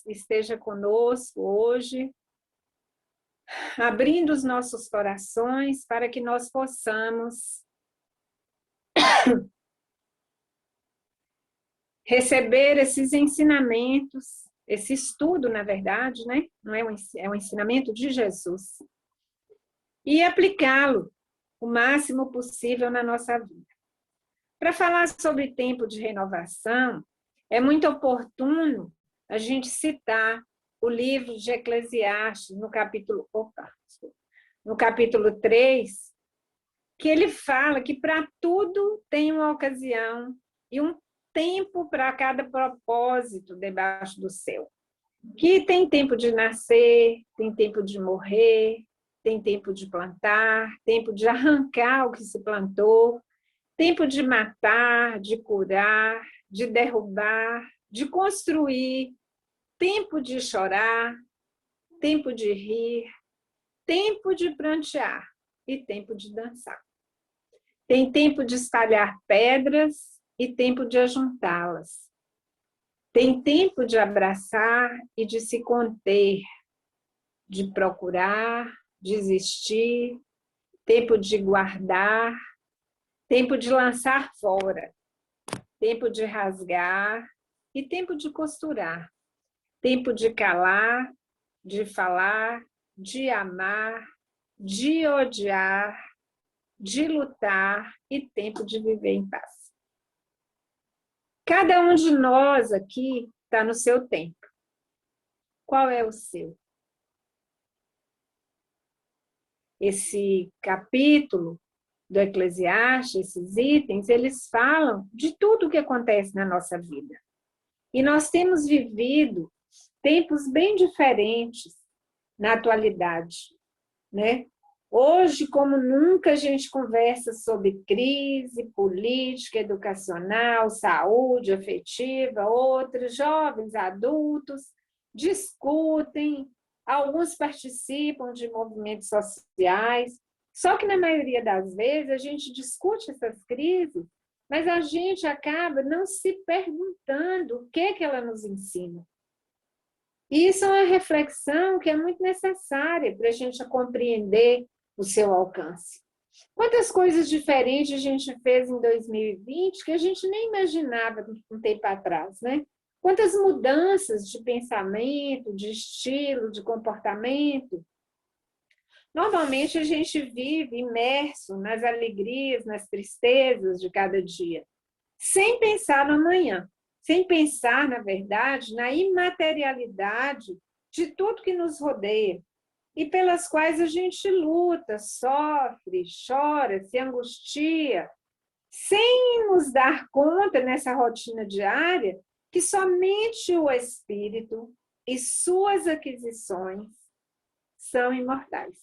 esteja conosco hoje, abrindo os nossos corações para que nós possamos receber esses ensinamentos, esse estudo, na verdade, né? Não é um ensinamento de Jesus, e aplicá-lo o máximo possível na nossa vida. Para falar sobre tempo de renovação, é muito oportuno a gente citar o livro de Eclesiastes, no capítulo 3, que ele fala que para tudo tem uma ocasião e um tempo para cada propósito debaixo do céu. Que tem tempo de nascer, tem tempo de morrer, tem tempo de plantar, tempo de arrancar o que se plantou, tempo de matar, de curar, de derrubar, de construir, tempo de chorar, tempo de rir, tempo de prantear e tempo de dançar. Tem tempo de espalhar pedras e tempo de ajuntá-las. Tem tempo de abraçar e de se conter, de procurar, desistir, tempo de guardar, tempo de lançar fora, tempo de rasgar e tempo de costurar, tempo de calar, de falar, de amar, de odiar, de lutar e tempo de viver em paz. Cada um de nós aqui está no seu tempo. Qual é o seu? Esse capítulo do Eclesiastes, esses itens, eles falam de tudo o que acontece na nossa vida. E nós temos vivido tempos bem diferentes na atualidade, né? Hoje, como nunca, a gente conversa sobre crise política, educacional, saúde afetiva, outros jovens, adultos, discutem, alguns participam de movimentos sociais, só que na maioria das vezes a gente discute essas crises, mas a gente acaba não se perguntando o que ela nos ensina. E isso é uma reflexão que é muito necessária para a gente compreender o seu alcance. Quantas coisas diferentes a gente fez em 2020 que a gente nem imaginava um tempo atrás, né? Quantas mudanças de pensamento, de estilo, de comportamento. Normalmente a gente vive imerso nas alegrias, nas tristezas de cada dia, sem pensar no amanhã, sem pensar, na verdade, na imaterialidade de tudo que nos rodeia e pelas quais a gente luta, sofre, chora, se angustia, sem nos dar conta nessa rotina diária que somente o espírito e suas aquisições são imortais.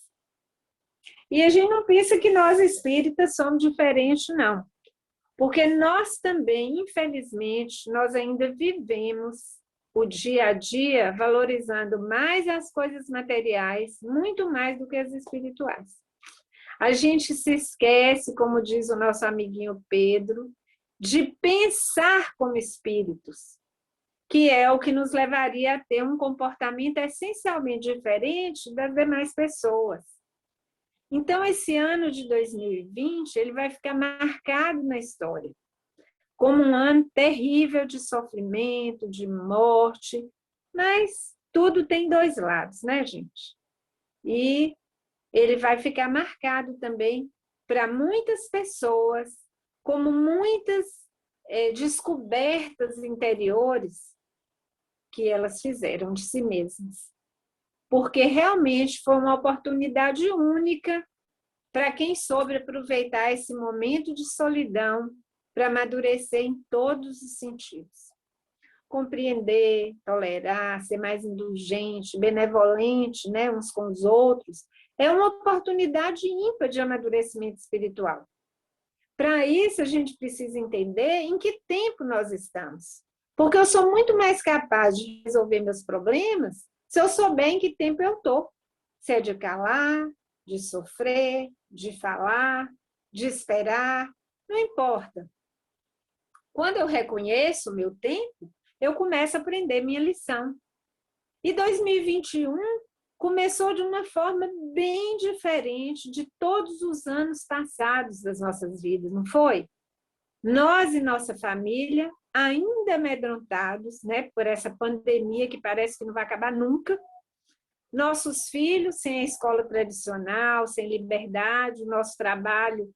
E a gente não pensa que nós espíritas somos diferentes, não. Porque nós também, infelizmente, nós ainda vivemos o dia a dia valorizando mais as coisas materiais, muito mais do que as espirituais. A gente se esquece, como diz o nosso amiguinho Pedro, de pensar como espíritos, que é o que nos levaria a ter um comportamento essencialmente diferente das demais pessoas. Então, esse ano de 2020, ele vai ficar marcado na história como um ano terrível de sofrimento, de morte, mas tudo tem dois lados, né, gente? E ele vai ficar marcado também para muitas pessoas, como muitas descobertas interiores que elas fizeram de si mesmas. Porque realmente foi uma oportunidade única para quem soube aproveitar esse momento de solidão para amadurecer em todos os sentidos. Compreender, tolerar, ser mais indulgente, benevolente, né, uns com os outros, é uma oportunidade ímpar de amadurecimento espiritual. Para isso, a gente precisa entender em que tempo nós estamos. Porque eu sou muito mais capaz de resolver meus problemas se eu souber em que tempo eu estou. Se é de calar, de sofrer, de falar, de esperar, não importa. Quando eu reconheço o meu tempo, eu começo a aprender minha lição. E 2021 começou de uma forma bem diferente de todos os anos passados das nossas vidas, não foi? Nós e nossa família, ainda amedrontados, né, por essa pandemia que parece que não vai acabar nunca, nossos filhos sem a escola tradicional, sem liberdade, o nosso trabalho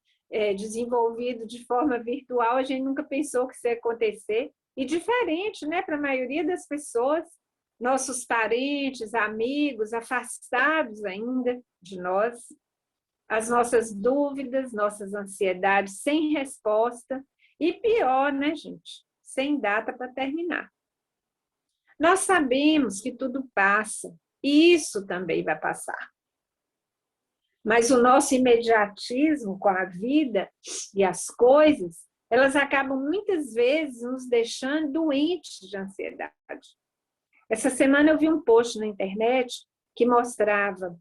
desenvolvido de forma virtual, a gente nunca pensou que isso ia acontecer, e diferente, né, para a maioria das pessoas, nossos parentes, amigos, afastados ainda de nós, as nossas dúvidas, nossas ansiedades sem resposta, e pior, né, gente, sem data para terminar. Nós sabemos que tudo passa, e isso também vai passar. Mas o nosso imediatismo com a vida e as coisas, elas acabam muitas vezes nos deixando doentes de ansiedade. Essa semana eu vi um post na internet que mostrava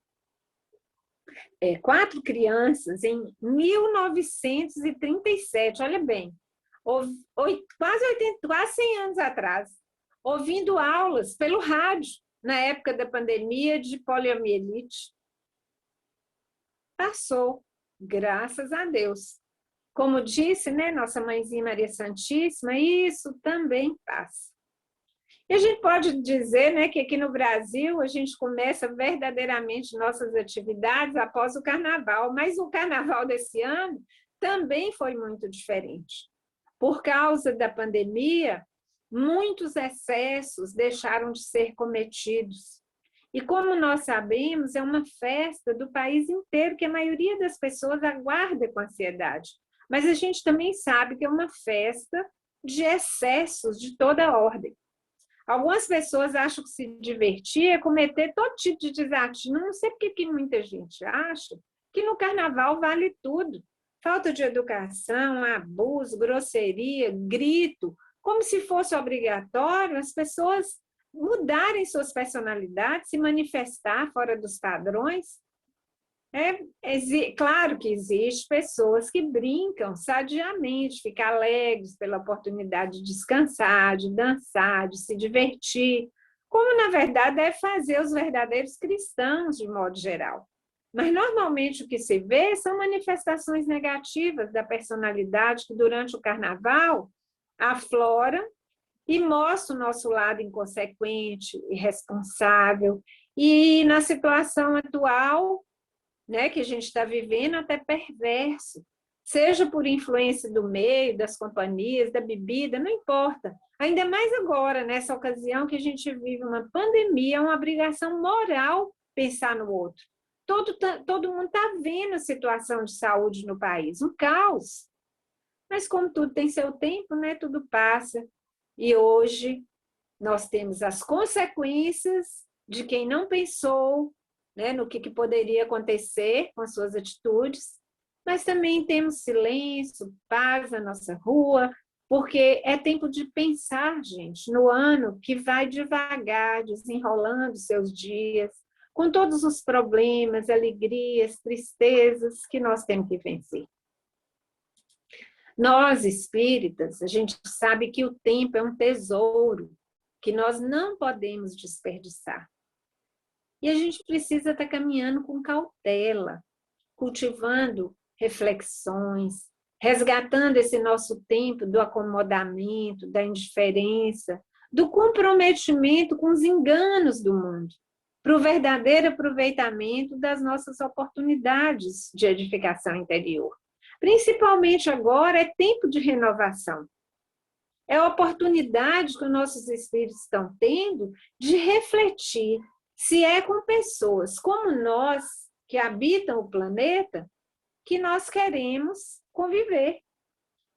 4 crianças em 1937, olha bem, quase 100 anos atrás, ouvindo aulas pelo rádio, na época da pandemia de poliomielite. Passou, graças a Deus. Como disse, né, nossa mãezinha Maria Santíssima, isso também passa. E a gente pode dizer, né, que aqui no Brasil a gente começa verdadeiramente nossas atividades após o carnaval, mas o carnaval desse ano também foi muito diferente. Por causa da pandemia, muitos excessos deixaram de ser cometidos. E como nós sabemos, é uma festa do país inteiro que a maioria das pessoas aguarda com ansiedade. Mas a gente também sabe que é uma festa de excessos de toda ordem. Algumas pessoas acham que se divertir é cometer todo tipo de desatino. Não sei porque que muita gente acha que no carnaval vale tudo. Falta de educação, abuso, grosseria, grito, como se fosse obrigatório as pessoas mudarem suas personalidades, se manifestar fora dos padrões. Claro que existem pessoas que brincam sadiamente, ficam alegres pela oportunidade de descansar, de dançar, de se divertir, como na verdade deve fazer os verdadeiros cristãos de modo geral. Mas normalmente o que se vê são manifestações negativas da personalidade que durante o carnaval afloram e mostra o nosso lado inconsequente, irresponsável, e na situação atual, né, que a gente está vivendo, até perverso, seja por influência do meio, das companhias, da bebida, não importa. Ainda mais agora, nessa ocasião que a gente vive uma pandemia, uma obrigação moral pensar no outro. Todo mundo está vendo a situação de saúde no país, um caos. Mas como tudo tem seu tempo, né, tudo passa. E hoje nós temos as consequências de quem não pensou, né, no que poderia acontecer com as suas atitudes, mas também temos silêncio, paz na nossa rua, porque é tempo de pensar, gente, no ano que vai devagar, desenrolando seus dias, com todos os problemas, alegrias, tristezas que nós temos que vencer. Nós, espíritas, a gente sabe que o tempo é um tesouro que nós não podemos desperdiçar. E a gente precisa estar caminhando com cautela, cultivando reflexões, resgatando esse nosso tempo do acomodamento, da indiferença, do comprometimento com os enganos do mundo, para o verdadeiro aproveitamento das nossas oportunidades de edificação interior. Principalmente agora é tempo de renovação. É a oportunidade que os nossos espíritos estão tendo de refletir se é com pessoas como nós, que habitam o planeta, que nós queremos conviver.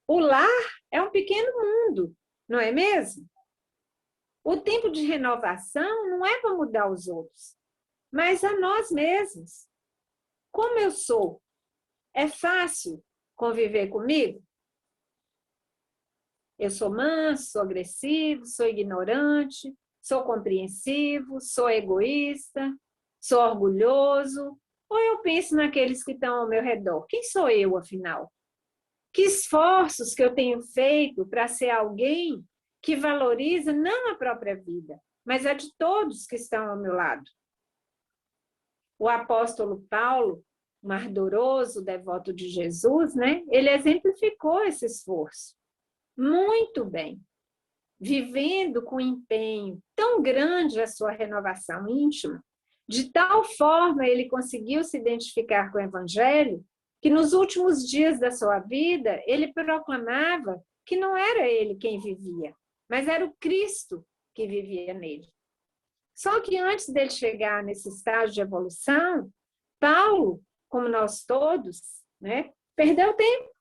O lar é um pequeno mundo, não é mesmo? O tempo de renovação não é para mudar os outros, mas a nós mesmos. Como eu sou? É fácil conviver comigo? Eu sou manso, sou agressivo, sou ignorante, sou compreensivo, sou egoísta, sou orgulhoso, ou eu penso naqueles que estão ao meu redor? Quem sou eu, afinal? Que esforços que eu tenho feito para ser alguém que valoriza não a própria vida, mas a de todos que estão ao meu lado. O apóstolo Paulo, um ardoroso devoto de Jesus, né? Ele exemplificou esse esforço muito bem, vivendo com empenho tão grande a sua renovação íntima, de tal forma ele conseguiu se identificar com o Evangelho, que nos últimos dias da sua vida, ele proclamava que não era ele quem vivia, mas era o Cristo que vivia nele. Só que antes dele chegar nesse estágio de evolução, Paulo, como nós todos, né, perdeu tempo.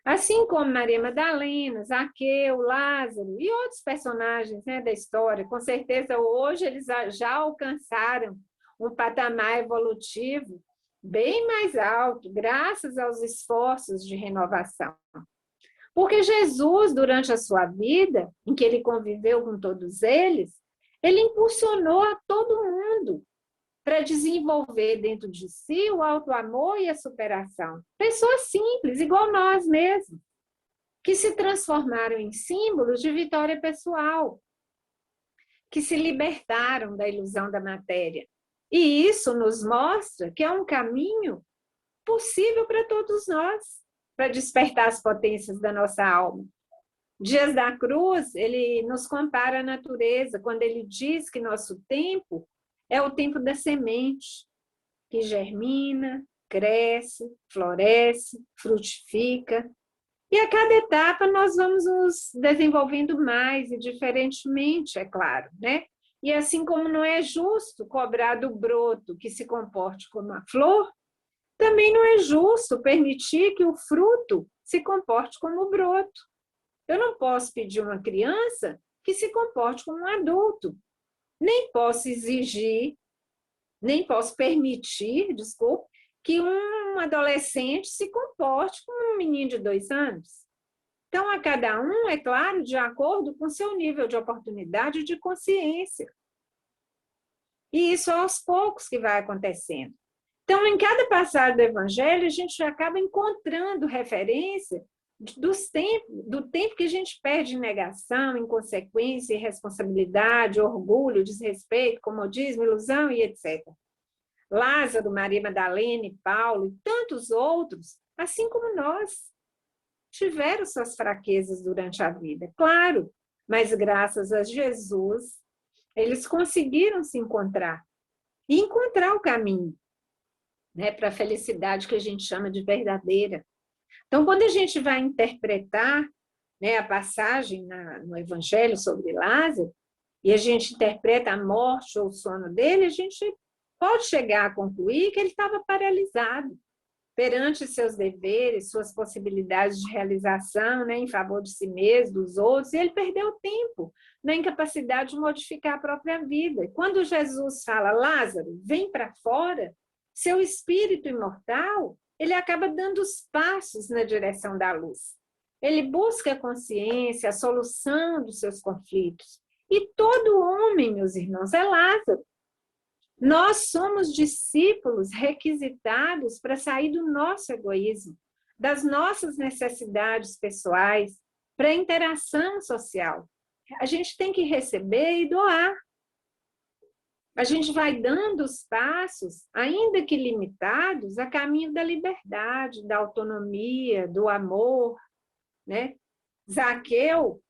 Assim como Maria Madalena, Zaqueu, Lázaro e outros personagens, né, da história, com certeza hoje eles já alcançaram um patamar evolutivo bem mais alto, graças aos esforços de renovação. Porque Jesus, durante a sua vida, em que ele conviveu com todos eles, ele impulsionou a todo mundo para desenvolver dentro de si o auto-amor e a superação. Pessoas simples, igual nós mesmos, que se transformaram em símbolos de vitória pessoal, que se libertaram da ilusão da matéria. E isso nos mostra que é um caminho possível para todos nós, para despertar as potências da nossa alma. Dias da Cruz, ele nos compara à natureza, quando ele diz que nosso tempo é o tempo da semente, que germina, cresce, floresce, frutifica. E a cada etapa nós vamos nos desenvolvendo mais e diferentemente, é claro, né? E assim como não é justo cobrar do broto que se comporte como a flor, também não é justo permitir que o fruto se comporte como o broto. Eu não posso pedir a uma criança que se comporte como um adulto. Nem posso exigir, nem posso permitir, desculpe, que um adolescente se comporte como um menino de 2 anos. Então, a cada um, é claro, de acordo com seu nível de oportunidade e de consciência. E isso aos poucos que vai acontecendo. Então, em cada passagem do Evangelho, a gente acaba encontrando referência do tempo que a gente perde em negação, inconsequência, irresponsabilidade, orgulho, desrespeito, comodismo, ilusão e etc. Lázaro, Maria Madalena, Paulo e tantos outros, assim como nós, tiveram suas fraquezas durante a vida, claro, mas graças a Jesus, eles conseguiram se encontrar e encontrar o caminho, né, para a felicidade que a gente chama de verdadeira. Então, quando a gente vai interpretar, né, a passagem no Evangelho sobre Lázaro, e a gente interpreta a morte ou o sono dele, a gente pode chegar a concluir que ele estava paralisado perante seus deveres, suas possibilidades de realização, né, em favor de si mesmo, dos outros, e ele perdeu tempo na incapacidade de modificar a própria vida. Quando Jesus fala, Lázaro, vem para fora, seu espírito imortal, ele acaba dando os passos na direção da luz. Ele busca a consciência, a solução dos seus conflitos. E todo homem, meus irmãos, é Lázaro. Nós somos discípulos requisitados para sair do nosso egoísmo, das nossas necessidades pessoais, para a interação social. A gente tem que receber e doar. A gente vai dando os passos, ainda que limitados, a caminho da liberdade, da autonomia, do amor, né? Zaqueu,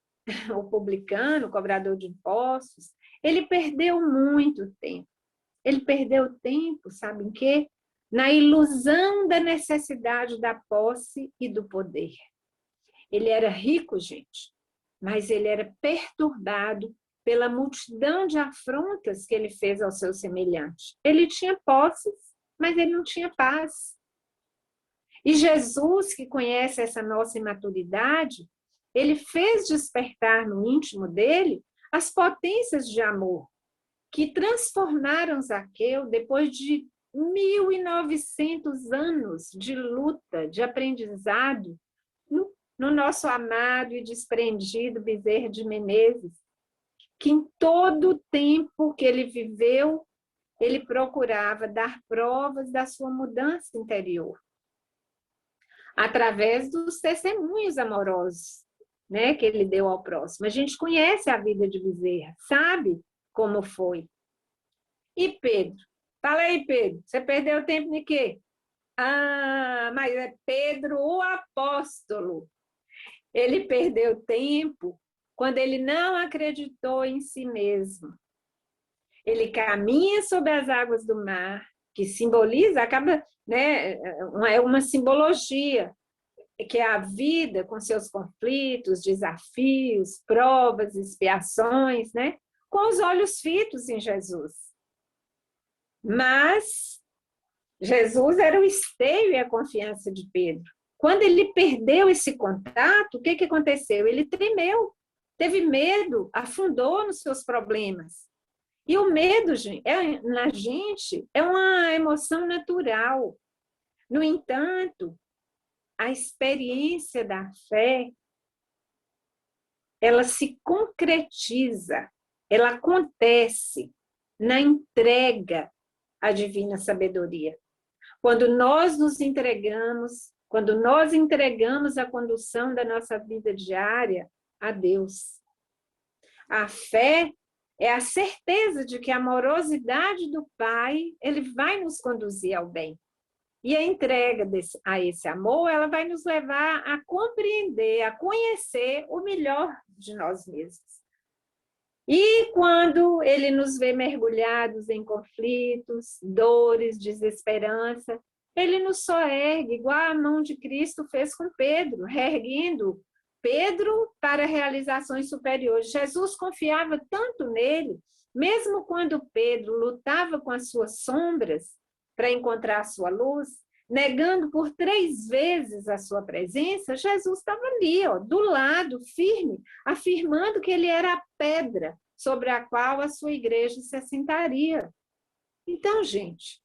o publicano, o cobrador de impostos, ele perdeu muito tempo. Ele perdeu tempo, sabe em quê? Na ilusão da necessidade da posse e do poder. Ele era rico, gente, mas ele era perturbado pela multidão de afrontas que ele fez ao seu semelhante. Ele tinha posses, mas ele não tinha paz. E Jesus, que conhece essa nossa imaturidade, ele fez despertar no íntimo dele as potências de amor, que transformaram Zaqueu depois de 1.900 anos de luta, de aprendizado, no nosso amado e desprendido Bezerra de Menezes, que em todo o tempo que ele viveu, ele procurava dar provas da sua mudança interior, através dos testemunhos amorosos, né, que ele deu ao próximo. A gente conhece a vida de Bezerra, sabe como foi. E Pedro? Fala aí, Pedro, você perdeu tempo de quê? Ah, mas é Pedro o apóstolo. Ele perdeu tempo quando ele não acreditou em si mesmo. Ele caminha sobre as águas do mar, que simboliza, acaba, né, é uma simbologia, que é a vida com seus conflitos, desafios, provas, expiações, né, com os olhos fitos em Jesus. Mas Jesus era o esteio e a confiança de Pedro. Quando ele perdeu esse contato, o que aconteceu? Ele tremeu, teve medo, afundou nos seus problemas. E o medo, na gente, é uma emoção natural. No entanto, a experiência da fé, ela se concretiza, ela acontece na entrega à divina sabedoria. Quando nós nos entregamos, quando nós entregamos a condução da nossa vida diária a Deus. A fé é a certeza de que a amorosidade do Pai, ele vai nos conduzir ao bem. E a entrega a esse amor, ela vai nos levar a compreender, a conhecer o melhor de nós mesmos. E quando ele nos vê mergulhados em conflitos, dores, desesperança, ele nos soergue, igual a mão de Cristo fez com Pedro, reerguendo Pedro para realizações superiores. Jesus confiava tanto nele, mesmo quando Pedro lutava com as suas sombras para encontrar a sua luz, negando por 3 vezes a sua presença, Jesus estava ali, ó, do lado, firme, afirmando que ele era a pedra sobre a qual a sua igreja se assentaria. Então, gente,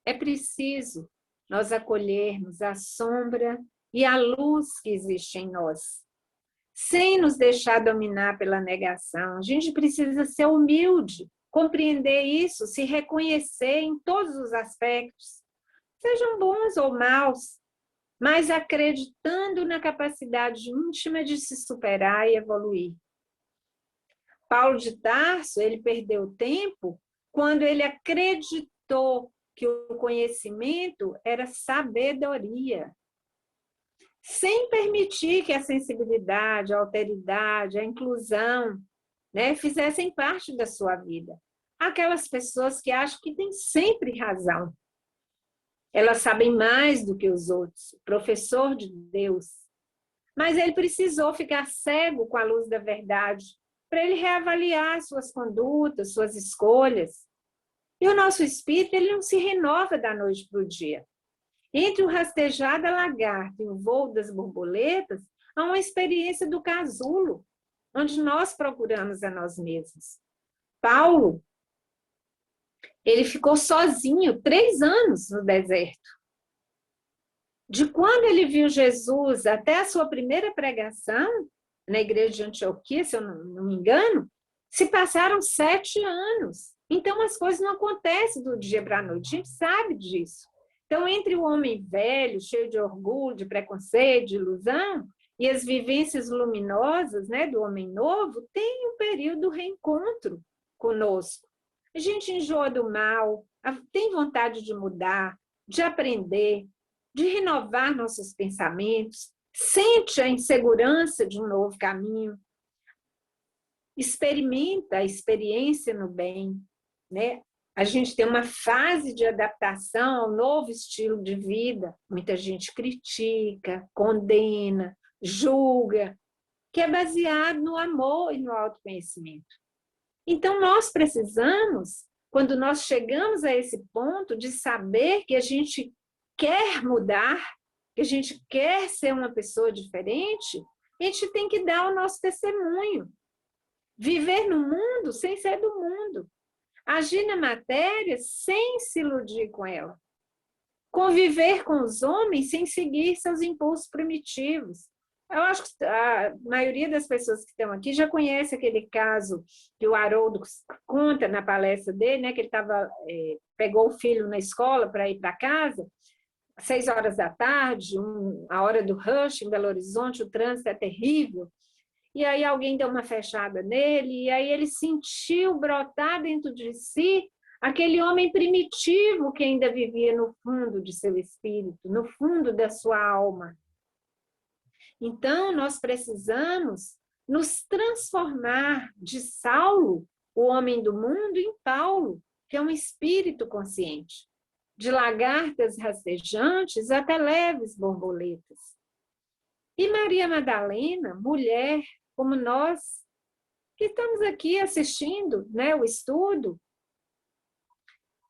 é preciso nós acolhermos a sombra e a luz que existe em nós, sem nos deixar dominar pela negação. A gente precisa ser humilde, compreender isso, se reconhecer em todos os aspectos, sejam bons ou maus, mas acreditando na capacidade íntima de se superar e evoluir. Paulo de Tarso, ele perdeu tempo quando ele acreditou que o conhecimento era sabedoria, sem permitir que a sensibilidade, a alteridade, a inclusão, né, fizessem parte da sua vida. Aquelas pessoas que acham que têm sempre razão. Elas sabem mais do que os outros, professor de Deus. Mas ele precisou ficar cego com a luz da verdade, para ele reavaliar suas condutas, suas escolhas. E o nosso espírito, ele não se renova da noite para o dia. Entre o rastejar da lagarta e o voo das borboletas, há uma experiência do casulo, onde nós procuramos a nós mesmos. Paulo, ele ficou sozinho 3 anos no deserto. De quando ele viu Jesus até a sua primeira pregação, na igreja de Antioquia, se eu não me engano, se passaram 7 anos. Então, as coisas não acontecem do dia para a noite, a gente sabe disso. Então, entre o homem velho, cheio de orgulho, de preconceito, de ilusão, e as vivências luminosas, né, do homem novo, tem um período do reencontro conosco. A gente enjoa do mal, tem vontade de mudar, de aprender, de renovar nossos pensamentos, sente a insegurança de um novo caminho, experimenta a experiência no bem, né? A gente tem uma fase de adaptação ao novo estilo de vida. Muita gente critica, condena, julga, que é baseado no amor e no autoconhecimento. Então, nós precisamos, quando nós chegamos a esse ponto de saber que a gente quer mudar, que a gente quer ser uma pessoa diferente, a gente tem que dar o nosso testemunho. Viver no mundo sem ser do mundo. Agir na matéria sem se iludir com ela. Conviver com os homens sem seguir seus impulsos primitivos. Eu acho que a maioria das pessoas que estão aqui já conhece aquele caso que o Haroldo conta na palestra dele, né, que ele pegou o filho na escola para ir para casa, 6 horas da tarde, a hora do rush em Belo Horizonte, o trânsito é terrível. e aí alguém deu uma fechada nele, e aí ele sentiu brotar dentro de si aquele homem primitivo que ainda vivia no fundo de seu espírito, no fundo da sua alma. Então, nós precisamos nos transformar de Saulo, o homem do mundo, em Paulo, que é um espírito consciente, de lagartas rastejantes até leves borboletas. E Maria Madalena, mulher como nós, que estamos aqui assistindo, né, o estudo,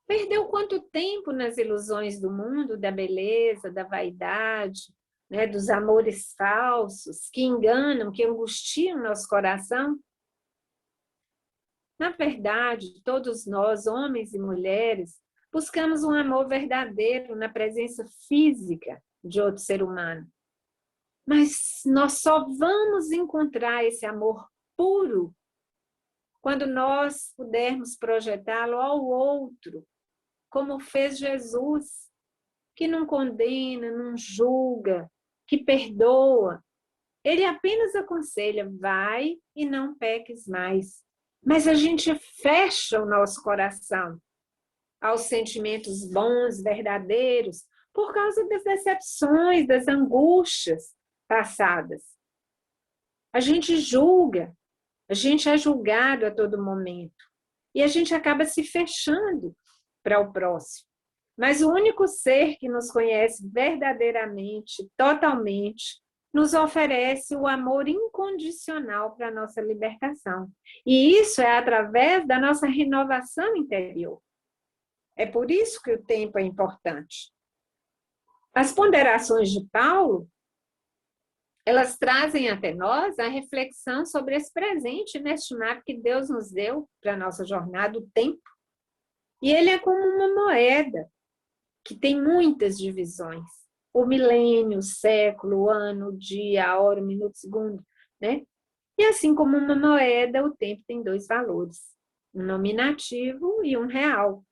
perdeu quanto tempo nas ilusões do mundo, da beleza, da vaidade, né, dos amores falsos, que enganam, que angustiam nosso coração? Na verdade, todos nós, homens e mulheres, buscamos um amor verdadeiro na presença física de outro ser humano. Mas nós só vamos encontrar esse amor puro quando nós pudermos projetá-lo ao outro, como fez Jesus, que não condena, não julga, que perdoa. Ele apenas aconselha, vai e não peques mais. Mas a gente fecha o nosso coração aos sentimentos bons, verdadeiros, por causa das decepções, das angústias passadas. A gente julga, a gente é julgado a todo momento. E a gente acaba se fechando para o próximo. Mas o único ser que nos conhece verdadeiramente, totalmente, nos oferece o amor incondicional para a nossa libertação. E isso é através da nossa renovação interior. É por isso que o tempo é importante. As ponderações de Paulo, elas trazem até nós a reflexão sobre esse presente inestimado que Deus nos deu para a nossa jornada, o tempo. E ele é como uma moeda, que tem muitas divisões. O milênio, o século, o ano, o dia, a hora, o minuto, o segundo, né? E assim como uma moeda, o tempo tem dois valores, um nominativo e um real.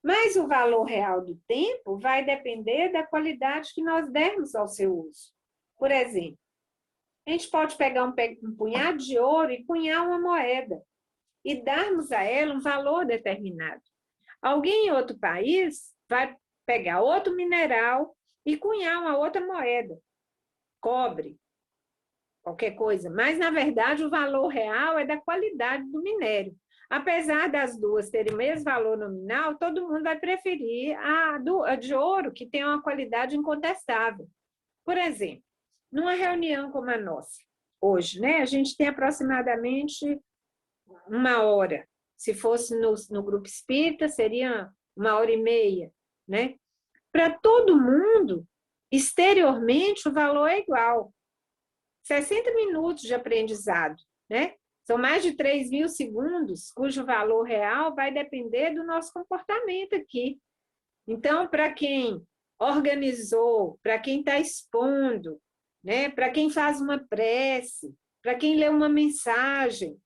Mas o valor real do tempo vai depender da qualidade que nós dermos ao seu uso. Por exemplo, a gente pode pegar um punhado de ouro e cunhar uma moeda e darmos a ela um valor determinado. Alguém em outro país vai pegar outro mineral e cunhar uma outra moeda, cobre, qualquer coisa. Mas, na verdade, o valor real é da qualidade do minério. Apesar das duas terem o mesmo valor nominal, todo mundo vai preferir a de ouro, que tem uma qualidade incontestável. Por exemplo, numa reunião como a nossa, hoje, né, a gente tem aproximadamente 1 hora. Se fosse no grupo espírita, seria 1 hora e meia, né? Para todo mundo, exteriormente, o valor é igual. 60 minutos de aprendizado, né? São mais de 3.000 segundos, cujo valor real vai depender do nosso comportamento aqui. Então, para quem organizou, para quem está expondo, né? Para quem faz uma prece, para quem lê uma mensagem,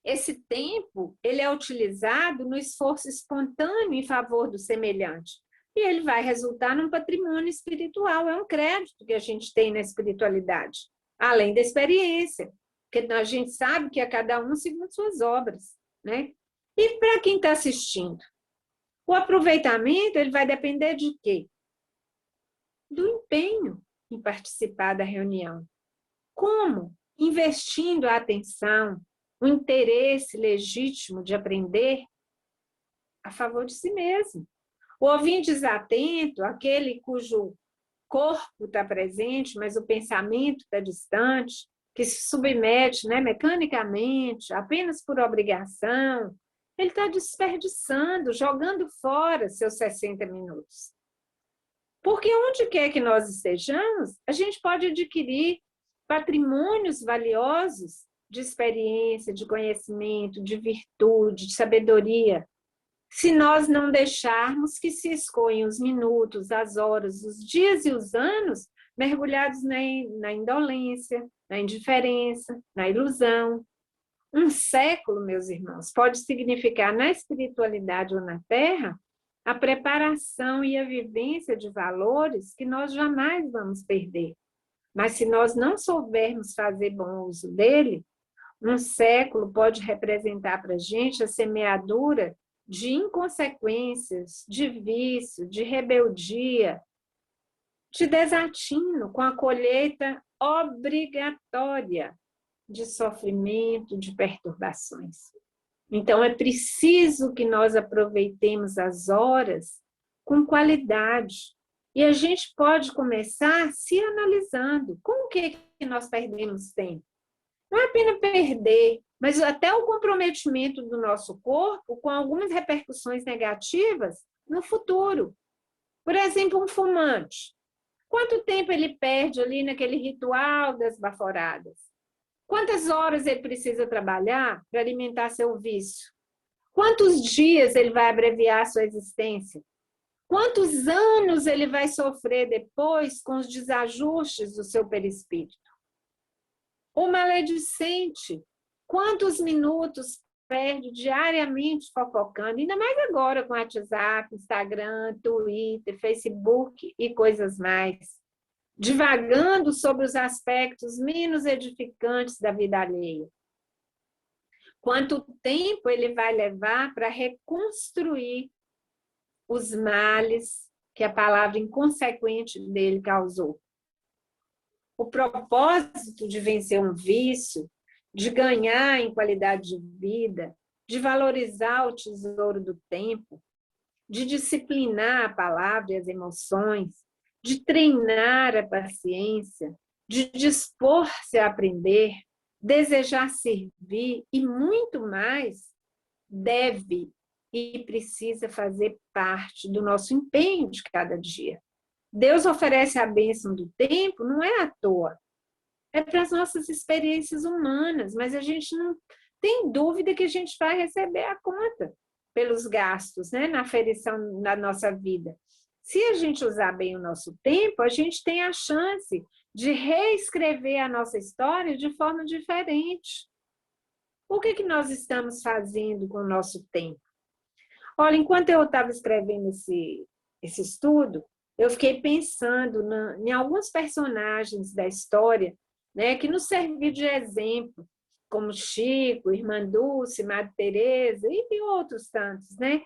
esse tempo ele é utilizado no esforço espontâneo em favor do semelhante. E ele vai resultar num patrimônio espiritual, é um crédito que a gente tem na espiritualidade, além da experiência, porque a gente sabe que é cada um segundo suas obras, né? E para quem está assistindo? O aproveitamento ele vai depender de quê? Do empenho em participar da reunião. Como? Investindo a atenção, o interesse legítimo de aprender a favor de si mesmo. O ouvinte desatento, aquele cujo corpo está presente, mas o pensamento está distante, que se submete, né, mecanicamente, apenas por obrigação, ele está desperdiçando, jogando fora seus 60 minutos. Porque onde quer que nós estejamos, a gente pode adquirir patrimônios valiosos de experiência, de conhecimento, de virtude, de sabedoria, se nós não deixarmos que se escoem os minutos, as horas, os dias e os anos mergulhados na indolência, na indiferença, na ilusão. Um século, meus irmãos, pode significar na espiritualidade ou na Terra a preparação e a vivência de valores que nós jamais vamos perder. Mas se nós não soubermos fazer bom uso dele, um século pode representar para a gente a semeadura de inconsequências, de vício, de rebeldia, de desatino, com a colheita obrigatória de sofrimento, de perturbações. Então, é preciso que nós aproveitemos as horas com qualidade. E a gente pode começar se analisando. Com o que nós perdemos tempo? Não é apenas perder, mas até o comprometimento do nosso corpo com algumas repercussões negativas no futuro. Por exemplo, um fumante. Quanto tempo ele perde ali naquele ritual das baforadas? Quantas horas ele precisa trabalhar para alimentar seu vício? Quantos dias ele vai abreviar sua existência? Quantos anos ele vai sofrer depois com os desajustes do seu perispírito? O maledicente, quantos minutos perde diariamente fofocando, ainda mais agora com WhatsApp, Instagram, Twitter, Facebook e coisas mais, divagando sobre os aspectos menos edificantes da vida alheia. Quanto tempo ele vai levar para reconstruir os males que a palavra inconsequente dele causou? O propósito de vencer um vício, de ganhar em qualidade de vida, de valorizar o tesouro do tempo, de disciplinar a palavra e as emoções, de treinar a paciência, de dispor-se a aprender, desejar servir e muito mais, deve e precisa fazer parte do nosso empenho de cada dia. Deus oferece a bênção do tempo, não é à toa. É para as nossas experiências humanas, mas a gente não tem dúvida que a gente vai receber a conta pelos gastos, né, na aferição da nossa vida. Se a gente usar bem o nosso tempo, a gente tem a chance de reescrever a nossa história de forma diferente. O que nós estamos fazendo com o nosso tempo? Olha, enquanto eu estava escrevendo esse estudo, eu fiquei pensando em alguns personagens da história, né, que nos serviram de exemplo, como Chico, Irmã Dulce, Madre Teresa e outros tantos, né?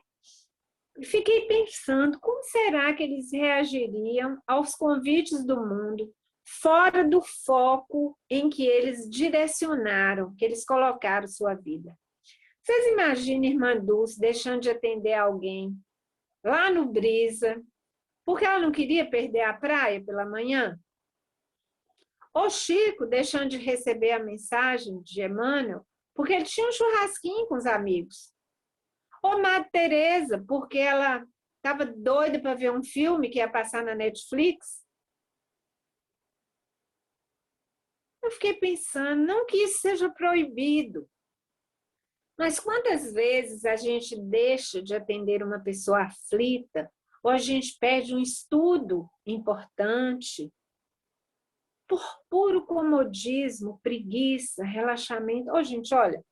E fiquei pensando, como será que eles reagiriam aos convites do mundo fora do foco em que eles direcionaram, que eles colocaram sua vida? Vocês imaginam Irmã Dulce deixando de atender alguém lá no Brisa, porque ela não queria perder a praia pela manhã? Ou Chico deixando de receber a mensagem de Emmanuel, porque ele tinha um churrasquinho com os amigos? Ou Madre Teresa, porque ela estava doida para ver um filme que ia passar na Netflix? Eu fiquei pensando, não que isso seja proibido, mas quantas vezes a gente deixa de atender uma pessoa aflita, ou a gente perde um estudo importante, por puro comodismo, preguiça, relaxamento. Gente, olha,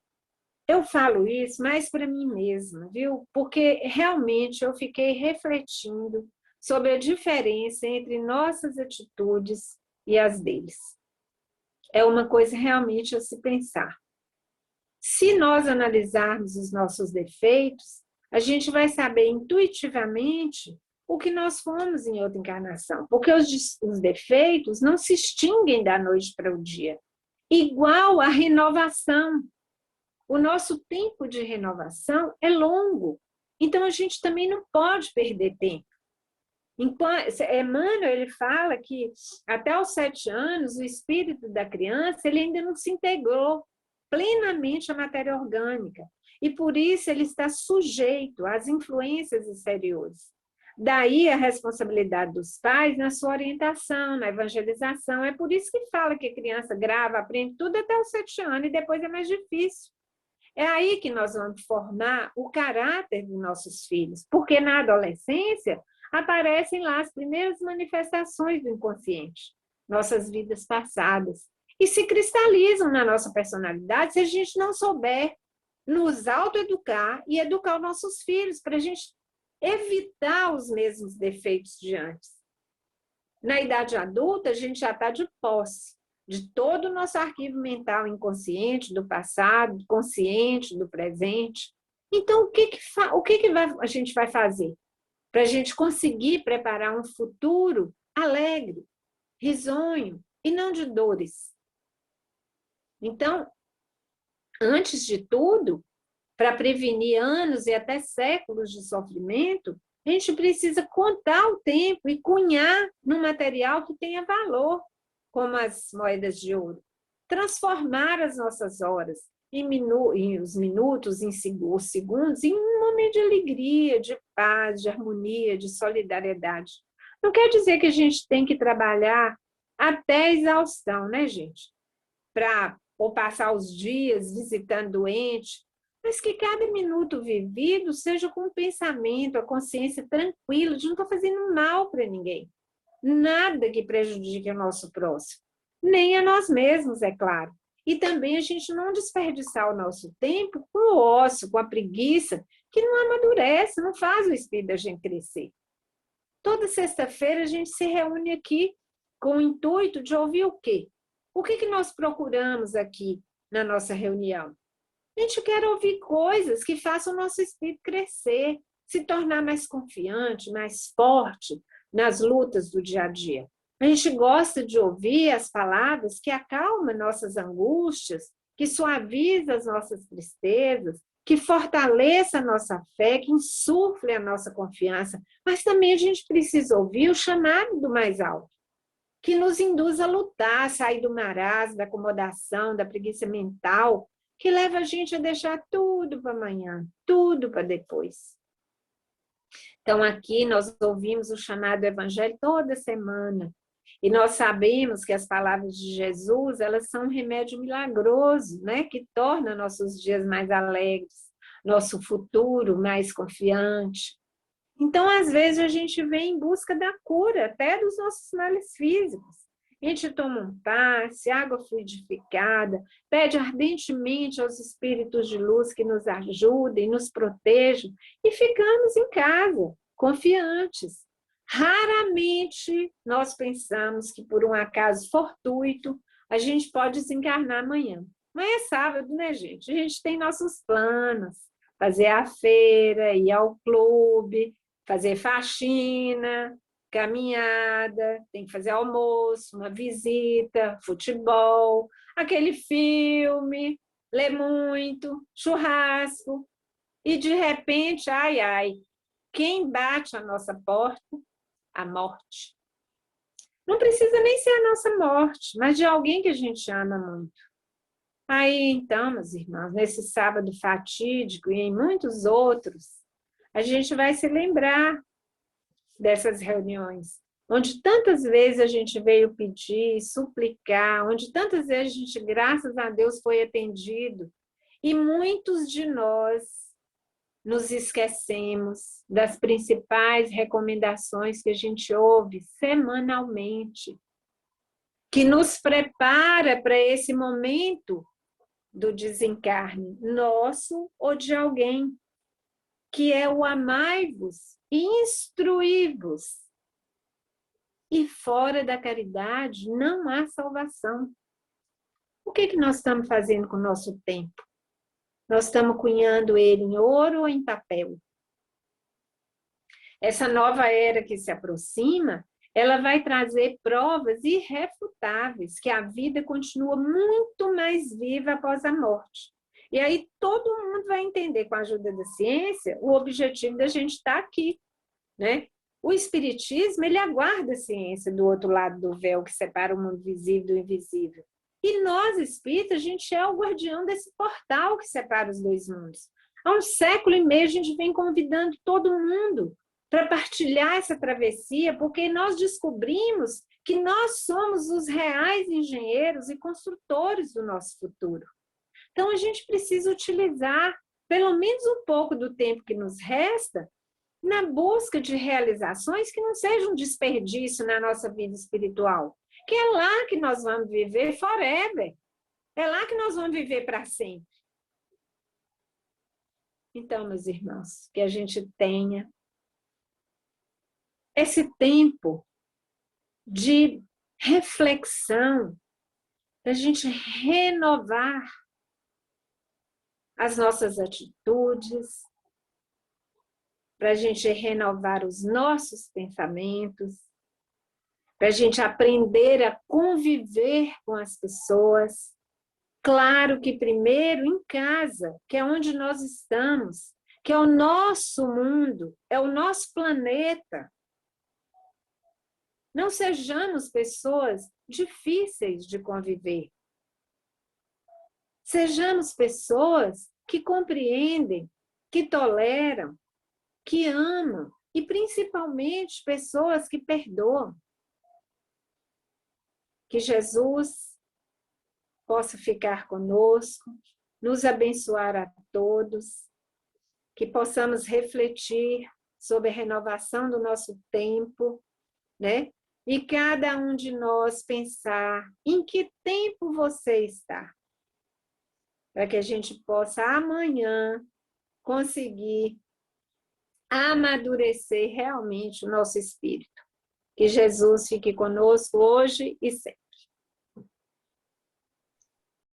eu falo isso mais para mim mesma, viu? Porque realmente eu fiquei refletindo sobre a diferença entre nossas atitudes e as deles. É uma coisa realmente a se pensar. Se nós analisarmos os nossos defeitos, a gente vai saber intuitivamente o que nós fomos em outra encarnação, porque os defeitos não se extinguem da noite para o dia. Igual a renovação. O nosso tempo de renovação é longo, então a gente também não pode perder tempo. Emmanuel, ele fala que até os 7 anos, o espírito da criança ele ainda não se integrou plenamente à matéria orgânica, e por isso ele está sujeito às influências exteriores. Daí a responsabilidade dos pais na sua orientação, na evangelização. É por isso que fala que a criança grava, aprende tudo até os 7 anos, e depois é mais difícil. É aí que nós vamos formar o caráter dos nossos filhos, porque na adolescência aparecem lá as primeiras manifestações do inconsciente, nossas vidas passadas, e se cristalizam na nossa personalidade se a gente não souber nos autoeducar e educar os nossos filhos, para a gente evitar os mesmos defeitos de antes. Na idade adulta, a gente já está de posse de todo o nosso arquivo mental inconsciente, do passado, consciente, do presente. Então, a gente vai fazer para a gente conseguir preparar um futuro alegre, risonho e não de dores? Então, antes de tudo, para prevenir anos e até séculos de sofrimento, a gente precisa contar o tempo e cunhar num material que tenha valor, como as moedas de ouro. Transformar as nossas horas em os minutos, em os segundos, em um momento de alegria, de paz, de harmonia, de solidariedade. Não quer dizer que a gente tem que trabalhar até a exaustão, né, gente? Ou passar os dias visitando doente, mas que cada minuto vivido seja com o pensamento, a consciência tranquila de não estar fazendo mal para ninguém. Nada que prejudique o nosso próximo, nem a nós mesmos, é claro. E também a gente não desperdiçar o nosso tempo com o ócio, com a preguiça, que não amadurece, não faz o espírito da gente crescer. Toda sexta-feira a gente se reúne aqui com o intuito de ouvir o quê? O que nós procuramos aqui na nossa reunião? A gente quer ouvir coisas que façam o nosso espírito crescer, se tornar mais confiante, mais forte nas lutas do dia a dia. A gente gosta de ouvir as palavras que acalmam nossas angústias, que suavizam as nossas tristezas, que fortaleça a nossa fé, que insufle a nossa confiança. Mas também a gente precisa ouvir o chamado do mais alto, que nos induz a lutar, a sair do marasmo, da acomodação, da preguiça mental, que leva a gente a deixar tudo para amanhã, tudo para depois. Então, aqui nós ouvimos o chamado do Evangelho toda semana, e nós sabemos que as palavras de Jesus, elas são um remédio milagroso, né? Que torna nossos dias mais alegres, nosso futuro mais confiante. Então, às vezes, a gente vem em busca da cura, até dos nossos males físicos. A gente toma um passe, água fluidificada, pede ardentemente aos espíritos de luz que nos ajudem, nos protejam, e ficamos em casa, confiantes. Raramente nós pensamos que, por um acaso fortuito, a gente pode desencarnar amanhã. Amanhã é sábado, né, gente? A gente tem nossos planos, fazer a feira, ir ao clube, fazer faxina, caminhada, tem que fazer almoço, uma visita, futebol, aquele filme, ler muito, churrasco. E, de repente, ai, ai, quem bate a nossa porta? A morte. Não precisa nem ser a nossa morte, mas de alguém que a gente ama muito. Aí, então, meus irmãos, nesse sábado fatídico e em muitos outros, a gente vai se lembrar dessas reuniões, onde tantas vezes a gente veio pedir, suplicar, onde tantas vezes a gente, graças a Deus, foi atendido, e muitos de nós nos esquecemos das principais recomendações que a gente ouve semanalmente, que nos prepara para esse momento do desencarne, nosso ou de alguém, que é o amai-vos e instruí-vos. E fora da caridade não há salvação. O que nós estamos fazendo com o nosso tempo? Nós estamos cunhando ele em ouro ou em papel? Essa nova era que se aproxima, ela vai trazer provas irrefutáveis que a vida continua muito mais viva após a morte. E aí todo mundo vai entender, com a ajuda da ciência, o objetivo da gente estar aqui, né? O espiritismo, ele aguarda a ciência do outro lado do véu que separa o mundo visível do invisível. E nós, espíritas, a gente é o guardião desse portal que separa os dois mundos. Há um século e meio a gente vem convidando todo mundo para partilhar essa travessia, porque nós descobrimos que nós somos os reais engenheiros e construtores do nosso futuro. Então, a gente precisa utilizar pelo menos um pouco do tempo que nos resta na busca de realizações que não sejam um desperdício na nossa vida espiritual, que é lá que nós vamos viver forever, é lá que nós vamos viver para sempre. Então, meus irmãos, que a gente tenha esse tempo de reflexão, para a gente renovar as nossas atitudes, para a gente renovar os nossos pensamentos, para a gente aprender a conviver com as pessoas. Claro que primeiro em casa, que é onde nós estamos, que é o nosso mundo, é o nosso planeta. Não sejamos pessoas difíceis de conviver. Sejamos pessoas que compreendem, que toleram, que amam e principalmente pessoas que perdoam. Que Jesus possa ficar conosco, nos abençoar a todos, que possamos refletir sobre a renovação do nosso tempo, né? E cada um de nós pensar em que tempo você está, para que a gente possa amanhã conseguir amadurecer realmente o nosso espírito. Que Jesus fique conosco hoje e sempre.